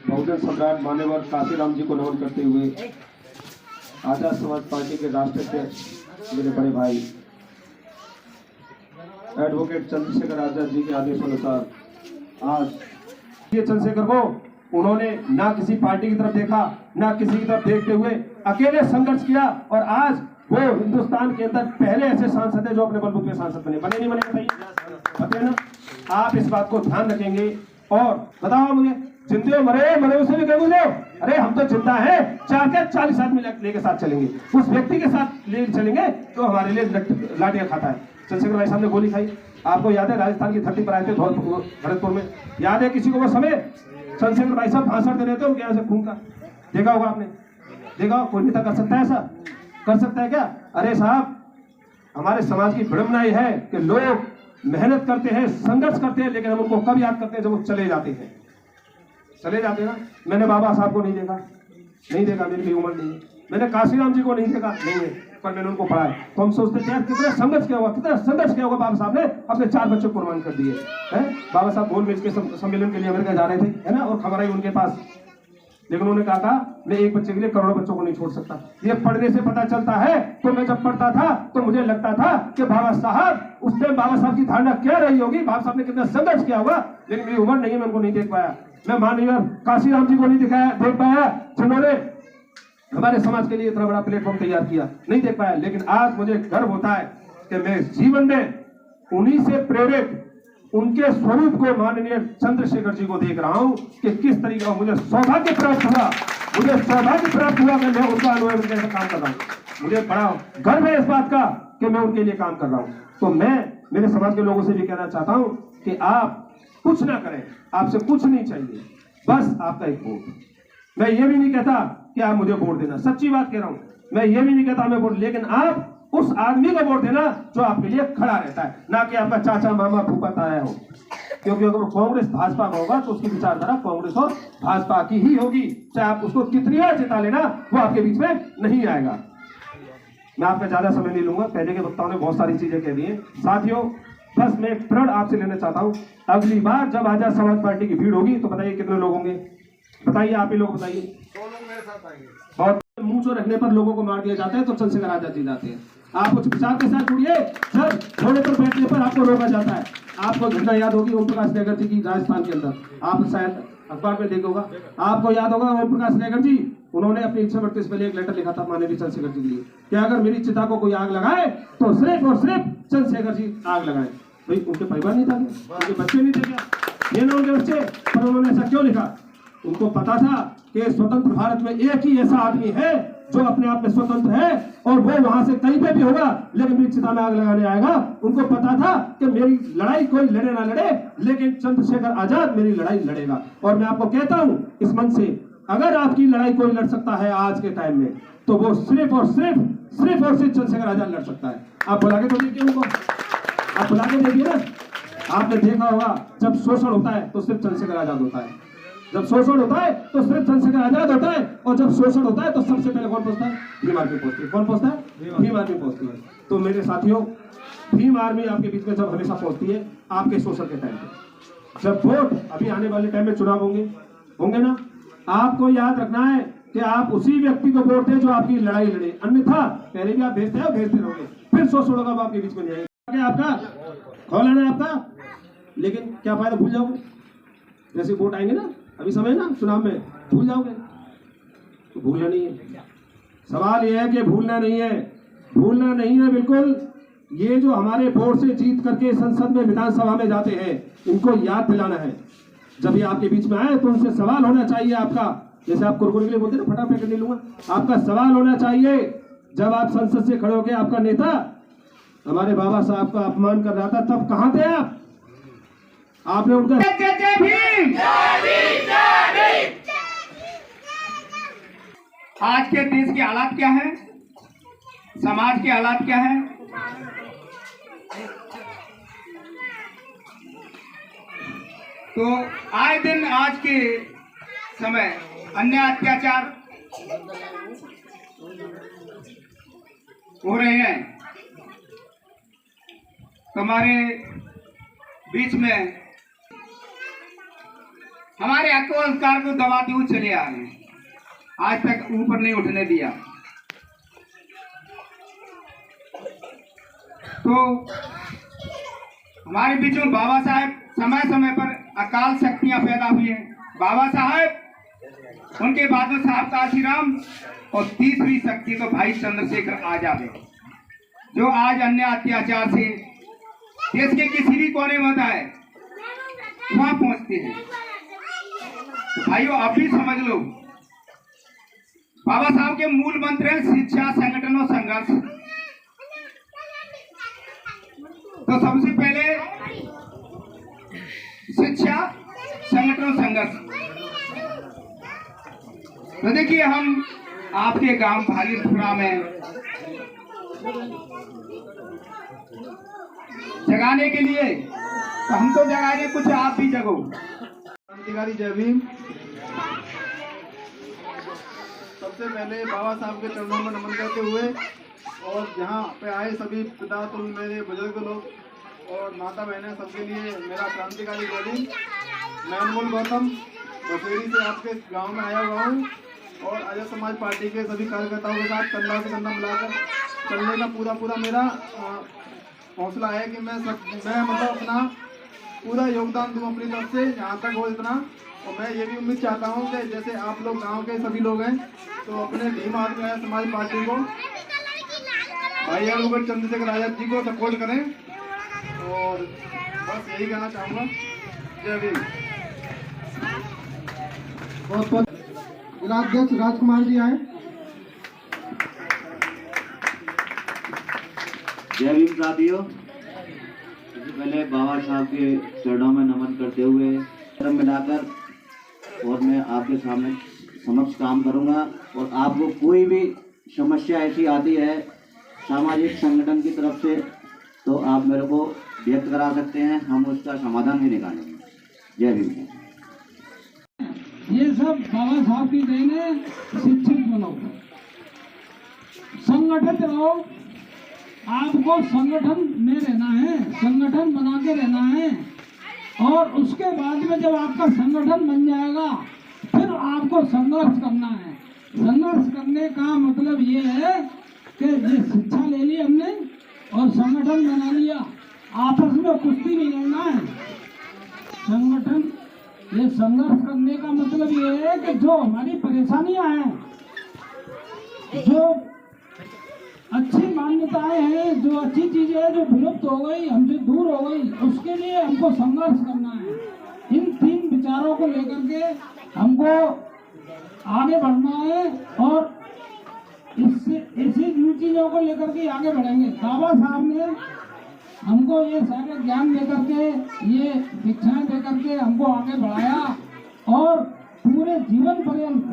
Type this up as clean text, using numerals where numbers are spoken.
बहुजन सम्राट मान्यवर काशीराम जी को नमन करते हुए आजाद समाज पार्टी के राष्ट्रीय अध्यक्ष मेरे बड़े भाई एडवोकेट चंद्रशेखर आजाद जी के आदेशानुसार आज ये चंद्रशेखर को उन्होंने ना किसी पार्टी की तरफ देखा, ना किसी की तरफ देखते हुए अकेले संघर्ष किया और आज वो हिंदुस्तान के अंदर पहले ऐसे सांसद है जो अपने बलबूते पे सांसद बने नहीं बने बताइए, बताइए ना। आप इस बात को ध्यान रखेंगे और बताओ मुझे जिंदे मरे मरे उसे भी कहोगे अरे हम तो जिंदा है, 40 आदमी लेके साथ चलेंगे, उस व्यक्ति के साथ ले चलेंगे तो हमारे लिए लाठियां खाता है। चंद्रशेखर भाई साहब ने गोली खाई, आपको याद है राजस्थान की धरती पर आए थे भरतपुर में, याद है किसी को वो समय चंद्रशेखर भाई साहब भाषण दे रहे थे उनके यहाँ से खून का, देखा होगा आपने, देखा कोई नेता कर सकता है ऐसा, कर सकता है क्या? अरे साहब हमारे समाज की विडंबना यह है कि लोग मेहनत करते हैं, संघर्ष करते हैं, लेकिन हम उनको कब याद करते हैं जब वो चले जाते हैं, चले जाते हैं ना। मैंने बाबा साहब को नहीं देखा, नहीं देखा, मेरी भी उम्र नहीं है, मैंने काशीराम जी को नहीं देखा, नहीं है, पर मैंने उनको पढ़ा है। तो हम सोचते हैं यार कितना संघर्ष किया होगा, कितना संघर्ष किया होगा। बाबा साहब ने अपने 4 बच्चों को कुर्बान कर दिए हैं। बाबा साहब गोलमेज के सम्मेलन के लिए अमेरिका जा रहे थे, है ना, और खबर आई उनके पास, लेकिन उन्होंने कहा मैं एक बच्चे के लिए करोड़ों बच्चों को नहीं छोड़ सकता। ये पढ़ने से पता चलता है। तो मैं जब पढ़ता था तो मुझे लगता था कि बाबा साहब उस टाइम बाबा साहब की धारणा क्या रही होगी, बाबा साहब ने कितना संघर्ष किया होगा, लेकिन मेरी उम्र नहीं है, मैं उनको नहीं देख पाया। मैं माननीय काशीराम जी को नहीं देख पाया जिन्होंने हमारे समाज के लिए इतना बड़ा प्लेटफॉर्म तैयार किया, नहीं देख पाया। लेकिन आज मुझे गर्व होता है कि मैं जीवन में उन्हीं से प्रेरित उनके स्वरूप को माननीय चंद्रशेखर जी को देख रहा हूं कि किस तरीके का मुझे सौभाग्य प्राप्त हुआ, मुझे सौभाग्य प्राप्त हुआ कि मैं उनका अनुयायी कैसे काम कर रहा हूं। मुझे बड़ा गर्व है इस बात का कि मैं उनके लिए काम कर रहा हूं। तो मैं मेरे समाज के लोगों से भी कहना चाहता हूं कि आप कुछ ना करें, आपसे कुछ नहीं चाहिए, बस आपका एक वोट। मैं ये भी नहीं कहता कि आप मुझे वोट देना, सच्ची बात कह रहा हूं, मैं ये भी नहीं कहता मैं वोट, लेकिन आप उस आदमी को वोट देना जो आपके लिए खड़ा रहता है, ना कि आपका चाचा मामा फूफा ताया हो। क्योंकि अगर कांग्रेस भाजपा का होगा तो उसकी विचारधारा कांग्रेस और भाजपा की ही होगी, चाहे आप उसको कितनी बार जिता लेना, वो आपके बीच में नहीं आएगा। मैं आपका ज्यादा समय नहीं लूंगा, पहले के वक्ताओं ने बहुत सारी चीजें कह दी हैं। साथियों बस मैं एक प्रण आपसे लेना चाहता हूं, अगली बार जब आजाद समाज पार्टी की भीड़ होगी तो बताइए कितने लोग होंगे, बताइए, आप ही लोग बताइए। 2 लोग मेरे साथ आएंगे। और मुंह जो रखने पर लोगों को मार दिया जाता है तो चंद्रशेखर आजाद जी जाते हैं। आप उस विचार के साथ जुड़िए, जब घोड़े पर बैठने पर आपको रोका जाता है। आपको घटना याद होगी ओम प्रकाश नेगर जी की राजस्थान के अंदर, आप शायद अखबार में देखा होगा, आपको याद होगा ओम प्रकाश नेगर जी, उन्होंने अपनी इच्छा मृत्यु से पहले एक लेटर लिखा था माननीय चंद्रशेखर जी के लिए कि अगर मेरी चिता को कोई आग लगाए तो सिर्फ और सिर्फ चंद्रशेखर जी आग लगाए। भाई उनके परिवार नहीं था, उनके बच्चे नहीं थे क्या? ये ना उनके बच्चे, पर उन्होंने ऐसा क्यों लिखा? उनको पता था कि स्वतंत्र भारत में एक ही ऐसा आदमी है जो अपने आप में स्वतंत्र है और वो वहां से कहीं पे भी होगा लेकिन मेरी चिता में आग लगाने आएगा। उनको पता था कि मेरी लड़ाई कोई लड़े ना लड़े, लेकिन चंद्रशेखर आजाद मेरी लड़ाई लड़ेगा। और मैं आपको कहता हूं इस मन से, अगर आपकी लड़ाई कोई लड़ सकता है आज के टाइम में तो वो सिर्फ और सिर्फ चंद्रशेखर आजाद लड़ सकता है। आप बुला के तो देखिए उनको, आप बुला के देखिए ना। आपने देखा होगा जब शोषण होता है तो सिर्फ चंद्रशेखर आजाद होता है, जब शोषण होता है तो सिर्फ चंद्रशेखर आजाद होता है, और जब शोषण होता है तो सबसे पहले कौन पहुंचता है? भीम आर्मी पहुंचती है। कौन पहुंचता है? भीम आर्मी पहुंचती है। तो मेरे साथियों भीम आर्मी आपके बीच में जब हमेशा पहुंचती है आपके शोषण के टाइम पे, जब वोट अभी आने वाले टाइम में चुनाव होंगे ना, आपको याद रखना है कि आप उसी व्यक्ति को वोट दें जो आपकी लड़ाई लड़े, अन्यथा पहले भी आप भेजते रहोगे, फिर शोषण होगा आपके बीच में नहीं आएगा। आपका खोलना है आपका, लेकिन क्या फायदा, भूल जाओगे। जैसे वोट आएंगे ना, अभी समय ना चुनाव में, भूल जाओगे। तो भूलना नहीं है, सवाल यह है कि भूलना नहीं है, भूलना नहीं है बिल्कुल। ये जो हमारे वोट से जीत करके संसद में विधानसभा में जाते हैं इनको याद दिलाना है। जब ये आपके बीच में आए तो उनसे सवाल होना चाहिए आपका, जैसे आप कुरकुरे के लिए बोलते ना फटाफट पैकेट नहीं लूंगा, आपका सवाल होना चाहिए जब आप संसद से खड़े होकर आपका नेता हमारे बाबा साहब का अपमान कर रहा था तब कहां थे आप? आपने उनका आज के देश के हालात क्या है, समाज के हालात क्या है, तो आए दिन आज के समय अन्याय अत्याचार हो रहे हैं। हमारे बीच में हमारे हक और अधिकार को दबाते हुए चले आ रहे हैं, आज तक ऊपर नहीं उठने दिया। तो हमारे बीच में बाबा साहेब समय समय पर अकाल शक्तियां पैदा हुई हैं। बाबा साहेब, उनके बाद में साहब काशीराम, और तीसरी शक्ति तो भाई चंद्रशेखर आजाद है, जो आज अन्य अत्याचार से देश के किसी भी कोने में होता है वहां पहुंचते हैं। तो भाइयों, आप भी समझ लो, बाबा साहब के मूल मंत्र हैं शिक्षा, संगठन और संघर्ष। तो सबसे पहले शिक्षा, संगठन और संघर्ष। तो देखिए, हम आपके गांव भागीरपुरा में जगाने के लिए, तो हम तो जगा रहे, कुछ आप भी जगो। क्रांतिकारी जय भीम। सबसे पहले बाबा साहब के चरणों में नमन करते हुए और यहाँ पे आए सभी पिता तुम मेरे बुजुर्ग लोग और माता बहनें, सबके लिए मेरा क्रांतिकारी जय भीम। मैं अनमोल गौतम बसेरी से आपके गांव में आया हुआ हूँ और आजाद समाज पार्टी के सभी कार्यकर्ताओं के साथ कंधा से कंधा मिलाकर चलने का पूरा मेरा हौसला है कि मैं मतलब अपना पूरा योगदान दूँ अपनी तरफ से, जहाँ तक हो इतना। और मैं ये भी उम्मीद चाहता हूँ कि जैसे आप लोग गांव के सभी लोग हैं तो अपने भीम आदमी आजाद समाज पार्टी को, भाई एडवोकेट चंद्रशेखर आजाद जी को सपोर्ट करें। और बस यही कहना चाहूँगा, जय भीम। बहुत जिलाध्यक्ष राजकुमार जी आए। जय भीम साथियों, सबसे पहले बाबा साहब के चरणों में नमन करते हुए शर्म मिलाकर और मैं आपके सामने समक्ष काम करूंगा। और आपको कोई भी समस्या ऐसी आती है सामाजिक संगठन की तरफ से तो आप मेरे को व्यक्त करा सकते हैं, हम उसका समाधान भी निकालेंगे। जय भीम। ये सब बाबा साहब की देन है। शिक्षित बनो, संगठित रहो, आपको संगठन में रहना है, संगठन बना के रहना है। और उसके बाद में जब आपका संगठन बन जाएगा फिर आपको संघर्ष करना है। संघर्ष करने का मतलब ये है कि ये शिक्षा ले ली हमने और संगठन बना लिया, आपस में कुश्ती नहीं लड़ना है। संगठन, ये संघर्ष करने का मतलब ये है कि जो हमारी परेशानियां हैं, जो अच्छी मान्यताएं हैं, जो अच्छी चीजें हैं जो विलुप्त हो गई, हमसे दूर हो गई, उसके लिए हमको संघर्ष करना है। इन 3 विचारों को लेकर के हमको आगे बढ़ना है और इससे इन चीजों को लेकर के आगे बढ़ेंगे। बाबा साहब ने हमको ये सारे ज्ञान देकर के, ये शिक्षाएं देकर के हमको आगे बढ़ाया और पूरे जीवन पर्यंत